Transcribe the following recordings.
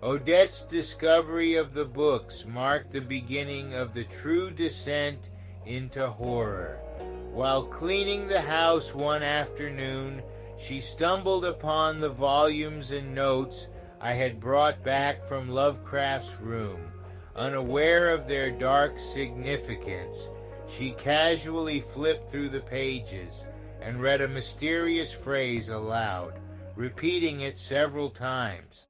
Odette's discovery of the books marked the beginning of the true descent into horror. While cleaning the house one afternoon, she stumbled upon the volumes and notes I had brought back from Lovecraft's room. Unaware of their dark significance, she casually flipped through the pages and read a mysterious phrase aloud, repeating it several times.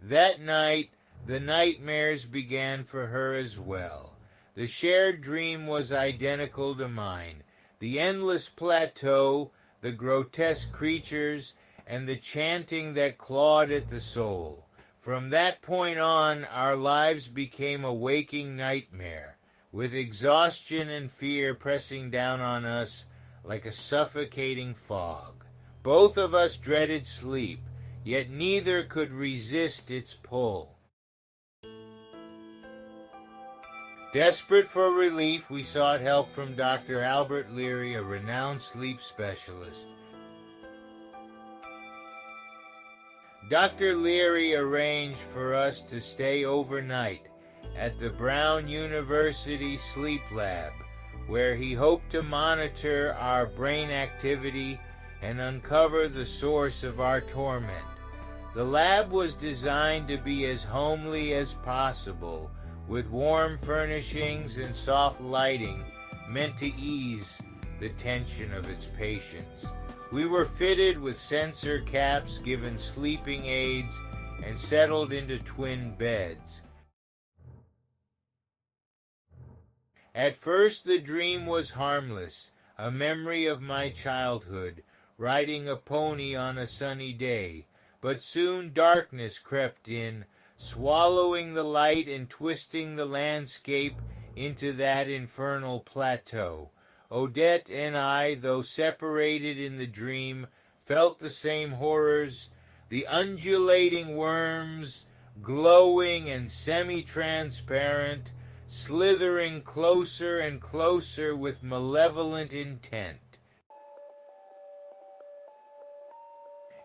That night, the nightmares began for her as well. The shared dream was identical to mine. The endless plateau, the grotesque creatures, and the chanting that clawed at the soul. From that point on, our lives became a waking nightmare, with exhaustion and fear pressing down on us like a suffocating fog. Both of us dreaded sleep, yet neither could resist its pull. Desperate for relief, we sought help from Dr. Albert Leary, a renowned sleep specialist. Dr. Leary arranged for us to stay overnight at the Brown University Sleep Lab, where he hoped to monitor our brain activity and uncover the source of our torment. The lab was designed to be as homely as possible, with warm furnishings and soft lighting meant to ease the tension of its patients. We were fitted with sensor caps, given sleeping aids, and settled into twin beds. At first the dream was harmless, a memory of my childhood, riding a pony on a sunny day, but soon darkness crept in, swallowing the light and twisting the landscape into that infernal plateau. Odette and I, though separated in the dream, felt the same horrors. The undulating worms, glowing and semi-transparent, slithering closer and closer with malevolent intent.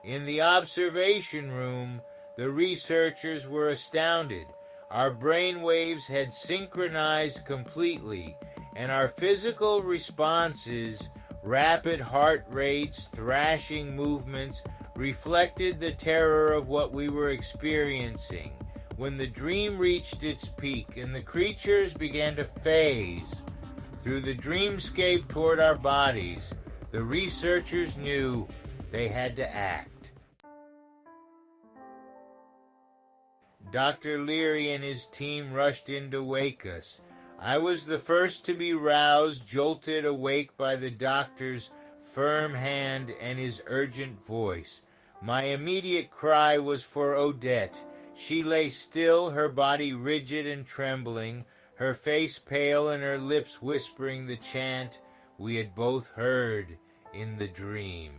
In the observation room, the researchers were astounded. Our brain waves had synchronized completely, and our physical responses, rapid heart rates, thrashing movements, reflected the terror of what we were experiencing. When the dream reached its peak and the creatures began to phase through the dreamscape toward our bodies, the researchers knew they had to act. Dr. Leary and his team rushed in to wake us. I was the first to be roused, jolted awake by the doctor's firm hand and his urgent voice. My immediate cry was for Odette. She lay still, her body rigid and trembling, her face pale and her lips whispering the chant we had both heard in the dream.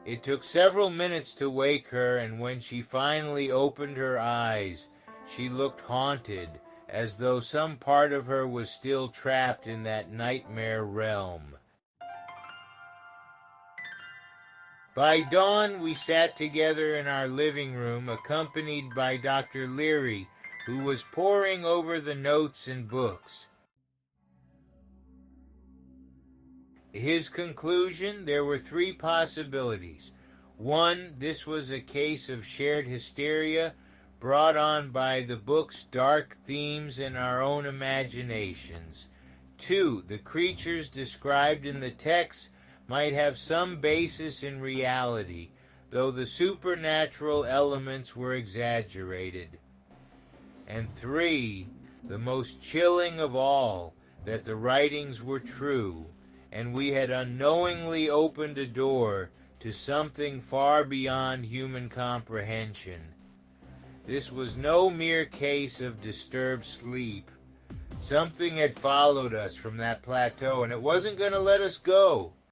It took several minutes to wake her, and when she finally opened her eyes, she looked haunted, as though some part of her was still trapped in that nightmare realm. By dawn, we sat together in our living room, accompanied by Dr. Leary, who was poring over the notes and books. His conclusion: there were three possibilities. 1, this was a case of shared hysteria brought on by the book's dark themes and our own imaginations. 2, the creatures described in the text might have some basis in reality, though the supernatural elements were exaggerated. And 3, the most chilling of all, that the writings were true, and we had unknowingly opened a door to something far beyond human comprehension. This was no mere case of disturbed sleep. Something had followed us from that plateau, and it wasn't going to let us go.